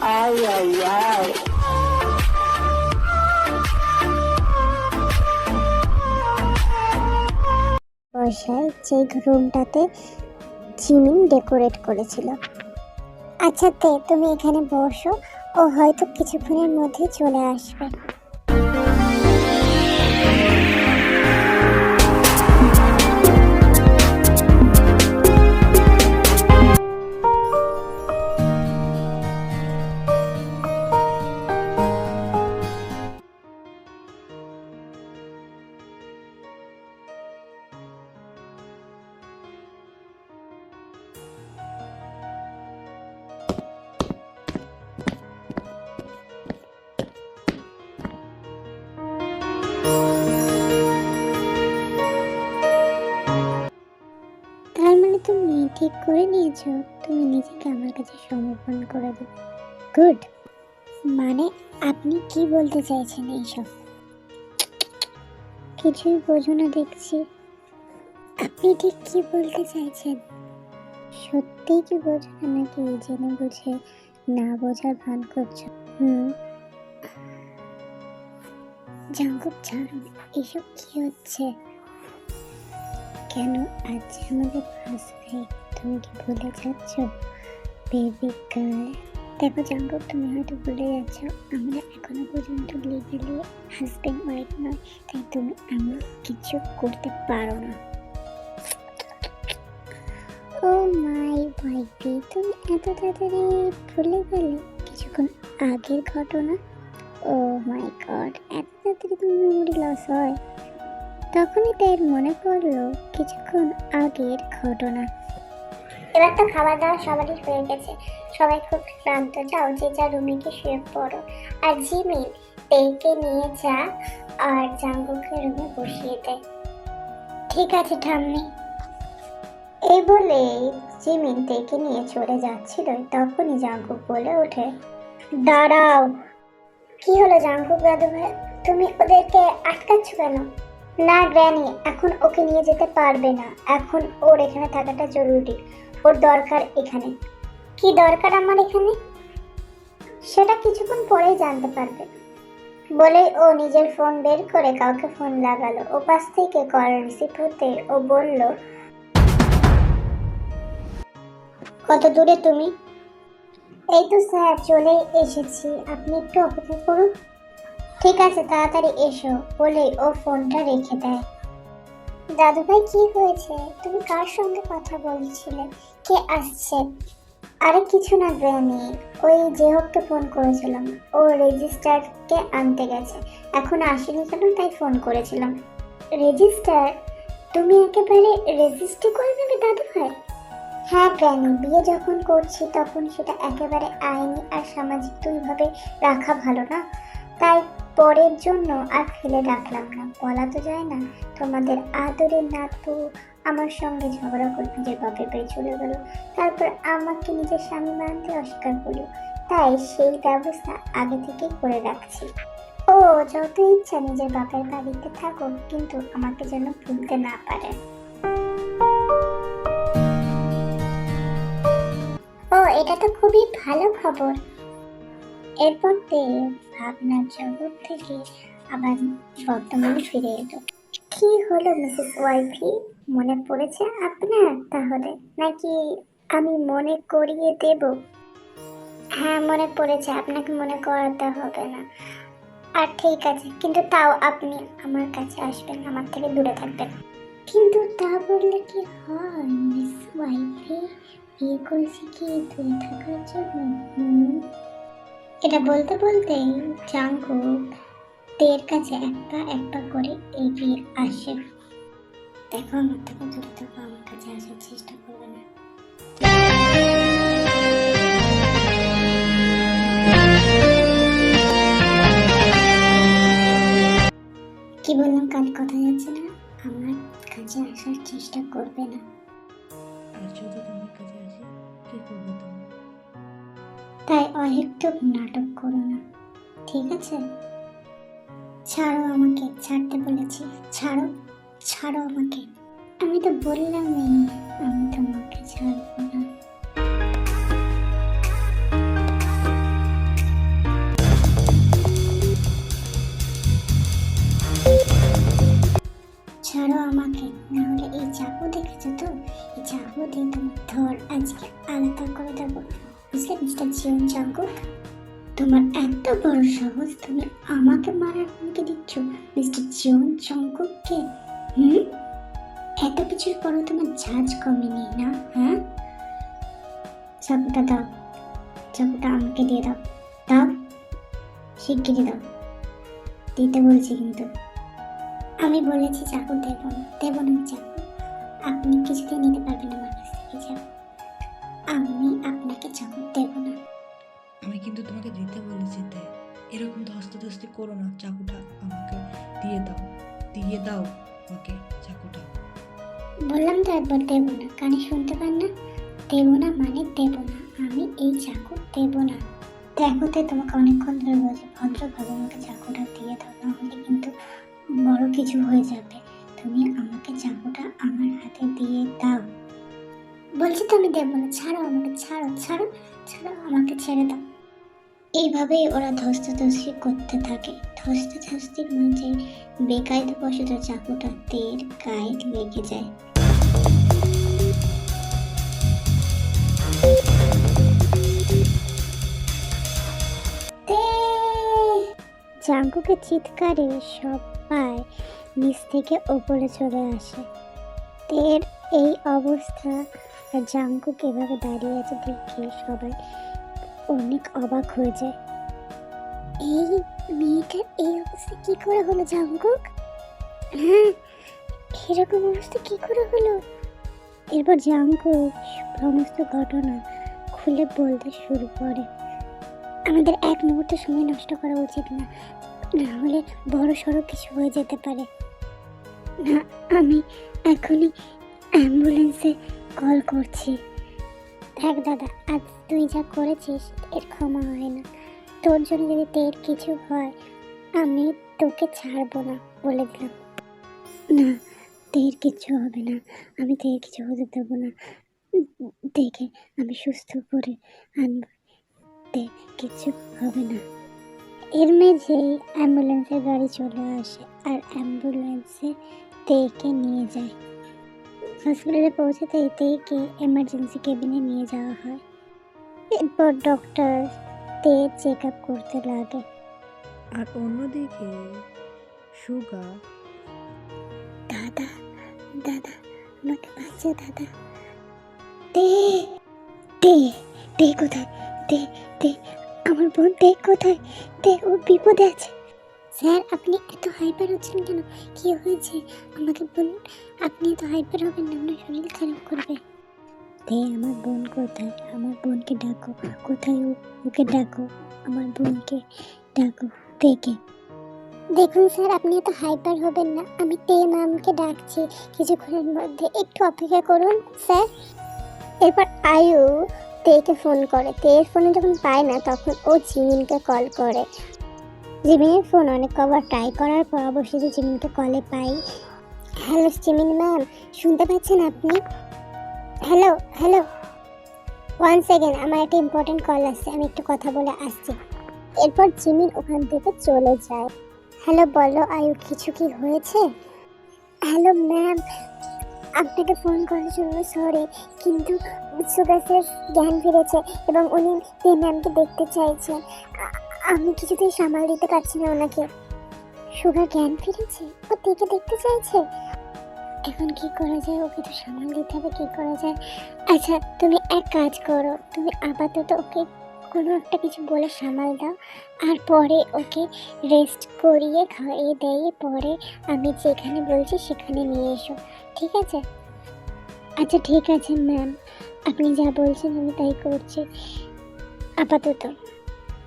Ay, ay, ay. বর্ষায় যে রুমটাতে Jimin decorate করেছিল। আচ্ছা তুমি এখানে বসো, ও হয়তো কিছুক্ষণের মধ্যে চলে আসবে। তার মানে তুমি ঠিক করে নিয়েছো তুমি নিজেকে আমার কাছে সমর্পণ করে দেবে। গুড। মানে আপনি কি বলতে চাইছেন এইসব? কিছুই বোঝো না দেখছি। আপনি ঠিক কি বলতে চাইছেন? সত্যি কি বোঝো না নাকি জেনে বুঝে না বোঝার ভান করছো? জাঙ্কুক ছাড়ুন, এসব কি হচ্ছে? কেন আজ আমাদের ফার্স্ট নাইট, তুমি কি ভুলে যাচ্ছ বেবি গার্ল? দেখো জাঙ্কুক, তুমি হয়তো ভুলে যাচ্ছ আমরা এখনো পর্যন্ত লিগালি হাজবেন্ড ওয়াইফ নয়, তাই তুমি আমার কিছু করতে পারো না। ও মাই ওয়াইফি, তুমি এত তাড়াতাড়ি ভুলে গেলে কিছুক্ষণ আগের ঘটনা? ও মাই গড, এত তাড়াতাড়ি তোমার মেমোরি লস হয়? তখনই তার মনে পড়লো কিছুক্ষণ আগের ঘটনা। এবার তো খাবার দাওয়া সবারই হয়ে গেছে, সবাই খুব ক্লান্ত, যাও যে যা রুমে গিয়ে শুয়ে পড়ো। আর জিমিন তেইকে নিয়ে যা আর জাঙ্গুকে রুমে বসিয়ে দেয়। ঠিক আছে ঠাম্মি। এই বলে জিমিন তেইকে নিয়ে চলে যাচ্ছিল, তখনই জাঙ্গুক বলে ওঠে, দাঁড়াও। কি হলো জাঙ্গুক দাদু ভাই, তুমি ওদেরকে আটকাচ্ছ কেন? না গ্র্যানি, এখন ওকে নিয়ে যেতে পারবে না, এখন ওর এখানে থাকাটা জরুরি, ওর দরকার এখানে। কি দরকার আমার এখানে? সেটা কিছুক্ষণ পরেই জানতে পারবে। বলেই ও নিজের ফোন বের করে কাউকে ফোন লাগালো। ও পাশ থেকে কল রিসিভ হতে ও বলল, কত দূরে তুমি? এই তো স্যার চলে এসেছি, আপনি একটু অপেক্ষা করুন। ঠিক আছে তাড়াতাড়ি এসো, বলেই ও ফোনটা রেখে দেয়। দাদু ভাই কি হয়েছে? তুমি কার সঙ্গে কথা বলছিলে? কে আসছে? আরে কিছু না গ্র্যানি, ওই জেহককে ফোন করেছিলাম, ও রেজিস্টারকে আনতে গেছে, এখন আসেনি কেন তাই ফোন করেছিলাম। রেজিস্টার? তুমি একেবারে রেজিস্ট্রি করে নেবে দাদু ভাই? হ্যাঁ গ্র্যানি, বিয়ে যখন করছি তখন সেটা একেবারে আইনি আর সামাজিক দুইভাবে রাখা ভালো না, তাই পরের জন্য আর ফেলে রাখলাম না। বলা তো যায় না, তোমাদের আদরের নাতু আমার সঙ্গে ঝগড়া করে নিজের বাপের বাড়ি চলে গেল, তারপর আমাকে নিজের স্বামী মানতে অস্বীকার করলো, তাই সেই ব্যবস্থা আগে থেকেই করে রাখছি। ও যত ইচ্ছা নিজের বাপের বাড়িতে থাকো, কিন্তু আমাকে যেন ভুলতে না পারে। ও এটা তো খুবই ভালো খবর। এরপর ভাবনার জগৎ থেকে আবার বর্তমানে ফিরে এলো। কি হলো মিসেস ওয়াইফি, মনে পড়েছে আপনার তাহলে, নাকি আমি মনে করিয়ে দেব? হ্যাঁ মনে পড়েছে, আপনাকে মনে করাতে হবে না। আর ঠিক আছে, কিন্তু তাও আপনি আমার কাছে আসবেন, আমার থেকে দূরে থাকবেন। কিন্তু তা বললে কি হয় মিস ওয়াইফি, বিয়ে করেছি কি দূরে থাকার জন্য? এটা বলতে বলতেই জাঙ্কুক তের কাছে একটা একটা করে এগিয়ে আসে। দেখো আমার থেকে দূরে থাকো, আমার কাছে আসার চেষ্টা করবে না। কি বললাম কানে কথা যাচ্ছে না? আমার কাছে আসার চেষ্টা করবে না। আর যদি তোমার কাছে আসি কি করবে তুমি? তাই অহেতুক নাটক করো না, ঠিক আছে? ছাড়ো আমাকে, ছাড়তে বলেছি, ছাড়ো, ছাড়ো আমাকে। আমি তো বললামই আমি তোমাকে ছাড়বো না। ঘর আজকে আলাদা করে দেবো, বুঝলে মিস্টার জিয়ন জাঙ্কুক? তোমার এত বড় সাহস, তুমি আমাকে মারার হুমকি দিচ্ছ মিস্টার জিয়ন জাঙ্কুককে? এত কিছুর পরও তোমার ঝাঁজ কমেনি না? হ্যাঁ, চাকুটা দাও, চাকুটা আমাকে দিয়ে দাও, দাও, শিগগিরই দাও, দিতে বলছি কিন্তু। আমি বলেছি চাকু দেবো না, দেবো না চাকু। আপনি কিছুতেই নিতে পারবেন না আমার কাছ থেকে চাকু। আমি আপনাকে চাকু দেবো না। আমি কিন্তু তোমাকে দিতে বলেছি, তাই এরকম ধস্তাধস্তি করো না। চাকুটা আমাকে দিয়ে দাও, দিয়ে দাও আমাকে চাকুটা। বললাম তো একবার দেবো না, কানে শুনতে পান না? দেবো না মানে দেবো না, আমি এই চাকু দেবো না। দেখো তো, তোমাকে অনেকক্ষণ ধরে বলছি ভদ্রভাবে আমাকে চাকুটা দিয়ে দাও, নাহলে কিন্তু বড় কিছু হয়ে যাবে। তুমি আমাকে চাকুটা আমার হাতে দিয়ে দাও। বলছি তো আমি দেবো না, ছাড়ো আমাকে, ছাড়ো ছাড়ো ছাড়ো, আমাকে ছেড়ে দাও। এইভাবেই ওরা ধস্তাধস্তি করতে থাকে। ধস্তাধস্তির মাঝে বেকায়দাবশত চাকুটা তের গায়ে লেগে যায়। জাঙ্কুকের চিৎকারে সবাই নিচ থেকে ওপরে চলে আসে। তের এই অবস্থা আর জাঙ্কুক এভাবে দাঁড়িয়ে আছে দেখে সবাই অনেক অবাক হয়ে যায়। এই মেয়েটার এই অবস্থা কি করে হলো জাঙ্কুক? হ্যাঁ, এরকম অবস্থা কি করে হলো? এরপর জাঙ্কুক সমস্ত ঘটনা খুলে বলতে শুরু করে। আমাদের এক মুহূর্ত সময় নষ্ট করা উচিত না, না হলে বড় সড়ো কিছু হয়ে যেতে পারে। না, আমি এখনই অ্যাম্বুলেন্সে কল করছি। দেখ দাদা, আজ তুই যা করেছিস এর ক্ষমা হয় না। তোর জন্য যদি তের কিছু হয় আমি তোকে ছাড়বো না, বলে দিলাম। না, তের কিছু হবে না, আমি তের কিছু হতে দেবো না। দেখে আমি সুস্থ করে আনবো, তে কিছু হবে না। এর মেঝেই অ্যাম্বুলেন্সের গাড়ি চলে আসে আর অ্যাম্বুলেন্সে তেকে নিয়ে যায়। হসপিটালে পৌঁছাতেই তেকে এমার্জেন্সি কেবিনে নিয়ে যাওয়া হয়। এরপর ডক্টর তে চেক আপ করতে লাগে। আর অন্যদিকে সুগা, দাদা দাদা আমাকে বাঁচাও দাদা। তে তে তে কোথায়? তে তে আমার বোন তে কোথায়? তে ও বিপদে আছে। স্যার, আপনি এত হাইপার হচ্ছেন কেন? কি হয়েছে আমাকে বলুন। আপনি এত হাইপার হবেন না, আপনার শরীর খারাপ করবে। তে আমার বোন কোথায়? আমার বোনকে ডাকো। কোথায় ও? ওকে ডাকো, আমার বোনকে ডাকো। তেকে দেখুন স্যার, আপনি এত হাইপার হবেন না, আমি তে ম্যামকে ডাকছি কিছুক্ষণের মধ্যে, একটু অপেক্ষা করুন স্যার। এরপর আয়ু তেকে ফোন করে। তের ফোনে যখন পায় না তখন ও জিমিনকে কল করে। জিমিনের ফোন অনেক কবার ট্রাই করার পর অবশেষে জিমিনকে কলে পাই। হ্যালো জিমিন ম্যাম, শুনতে পাচ্ছেন আপনি? হ্যালো হ্যালো, 1 সেকেন্ড, আমার একটা ইম্পর্টেন্ট কল আসছে, আমি একটু কথা বলে আসছি। এরপর জিমিন ওখান থেকে চলে যায়। হ্যালো, বলো আয়ু, কিছু কি হয়েছে? হ্যালো ম্যাম, আপনাকে ফোন করার জন্য সরি, কিন্তু সুগাসের জ্ঞান ফিরেছে এবং উনি তে ম্যামকে দেখতে চাইছেন। আমি কিছুতেই সামাল দিতে পারছি না ওনাকে। সুগার জ্ঞান ফিরেছে? ও তেকে দেখতে চাইছে? এখন কি করা যায়? ওকে তো সামাল দিতে হবে, কি করা যায়? আচ্ছা, তুমি এক কাজ করো, তুমি আপাতত ওকে কোনো একটা কিছু বলে সামাল দাও, আর পরে ওকে রেস্ট করিয়ে খাইয়ে দিয়ে পরে আমি যেখানে বলছি সেখানে নিয়ে এসো, ঠিক আছে? আচ্ছা ঠিক আছে ম্যাম, আপনি যা বলছেন আমি তাই করছি আপাতত।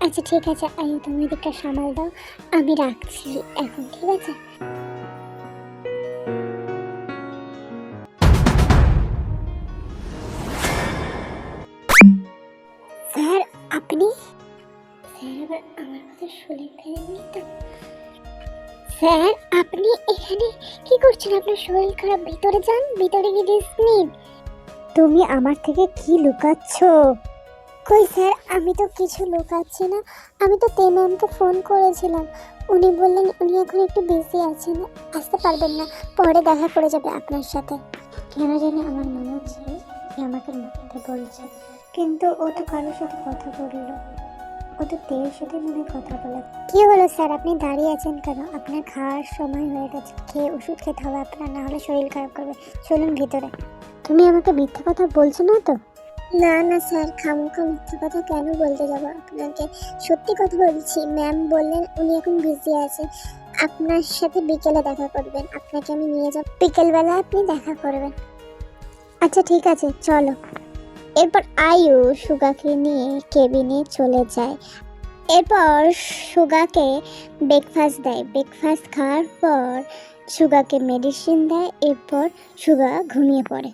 আচ্ছা ঠিক আছে আয়ু, তুমি এদিকটা সামাল দাও, আমি রাখছি এখন, ঠিক আছে? স্যার আপনি? স্যার আবার আমার কথা শুনে ফেলেননি তো? স্যার আপনি এখানে কি করছেন? আপনার শরীর খারাপ, ভিতরে যান, ভিতরে গিয়ে রেস্ট নিন। তুমি আমার থেকে কি লুকাচ্ছ? কই স্যার, আমি তো কিছু লুকাচ্ছি না, আমি তো তে ম্যামকে ফোন করেছিলাম, উনি বললেন উনি এখন একটু বিজি আছেন, আসতে পারবেন না, পরে দেখা করে যাবে আপনার সাথে। কেন জানি আমার মনে হচ্ছে আমাকে মিথ্যে বলছে, কিন্তু ও তো কারোর সাথে কথা বললো, ও তো তের সাথে মনে হয় কথা বলে। কি হলো স্যার, আপনি দাঁড়িয়ে আছেন কেন? আপনার খাওয়ার সময় হয়ে গেছে, খেয়ে ওষুধ খেতে হবে আপনার, না হলে শরীর খারাপ করবে। চলুন ভিতরে। তুমি আমাকে মিথ্যে কথা বলছো না তো? না না স্যার, খামোখা মিথ্যে কথা কেন বলতে যাবো আপনাকে, সত্যি কথা বলছি। ম্যাম বললেন উনি এখন বিজি আছেন, আপনার সাথে বিকেলে দেখা করবেন, আপনাকে আমি নিয়ে যাব, বিকেলবেলা আপনি দেখা করবেন। আচ্ছা ঠিক আছে, চলো। এরপর আয়ু সুগাকে নিয়ে কেবিনে চলে যায়। এরপর সুগাকে ব্রেকফাস্ট দেয়, ব্রেকফাস্ট খাওয়ার পর সুগাকে মেডিসিন দেয়, এরপর সুগা ঘুমিয়ে পড়ে।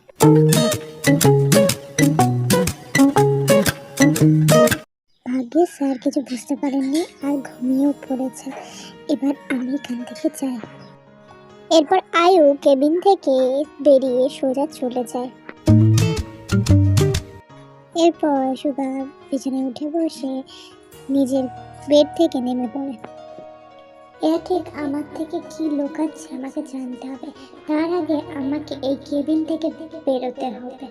ভাগ্যে স্যার কিছু বুঝতে পারেননি আর ঘুমিয়েও পড়েছে। এবার আমি এখান থেকে যাই। এরপর আয়ু কেবিন থেকে বেরিয়ে সোজা চলে যায়। এরপর সুগা বিছানায় উঠে বসে নিজের বেড থেকে নেমে পড়ে। এরা ঠিক আমার থেকে কি লুকাচ্ছে আমাকে জানতে হবে, তার আগে আমাকে এই কেবিন থেকে বেরোতে হবে।